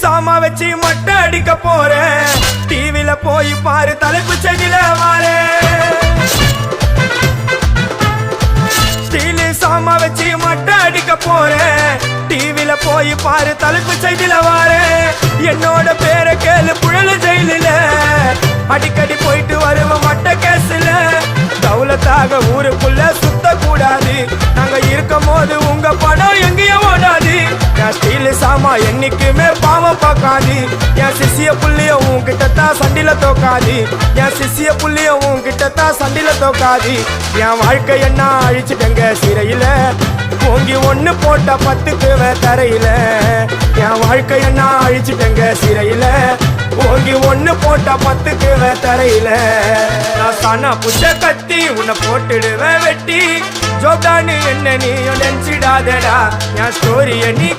சாமா வச்சு மொட்டை அடிக்க போறேன் டிவில போய் பாரு தலைப்பு செடியில வாரேன் ஸ்டீல் சாமா வச்சு மொட்டை அடிக்க போறேன் டிவில போய் பாரு தலைப்பு செய்தில வாரேன் என்னோட பேரை கேளு புழல ஜெயிலில அடிக்கடி போயிட்டு வருவோம் மொட்டை கேஸ்ல தௌலத்தாக ஊருக்குள்ள சுத்த கூடாது நாங்க இருக்கும் போது உங்க படம் எங்கேயும் ஓடாது என் ஸ்டீல் சாமா என்னைக்குமே பாவம் பார்க்காது என் சிசிய புள்ளிய உன்கிட்ட தான் சண்டில தோக்காது என் சிசிய புள்ளிய உன்கிட்ட தான் சண்டில தோக்காது என் வாழ்க்கை என்ன அழிச்சிட்டங்க சிறையில ஓங்கி ஒண்ணு போட்ட 10க்கு தரையில என் வாழ்க்கை என்ன அழிச்சிட்டங்க சிறையில ஓங்கி ஒண்ணு போட்ட 10க்கு தரையில நான் சானா புஷ கத்தி உன்னை போட்டுடுவேன் வெட்டி ஜோதானு என்ன நீ நினைச்சிடாதடா என் ஸ்டோரிய நீ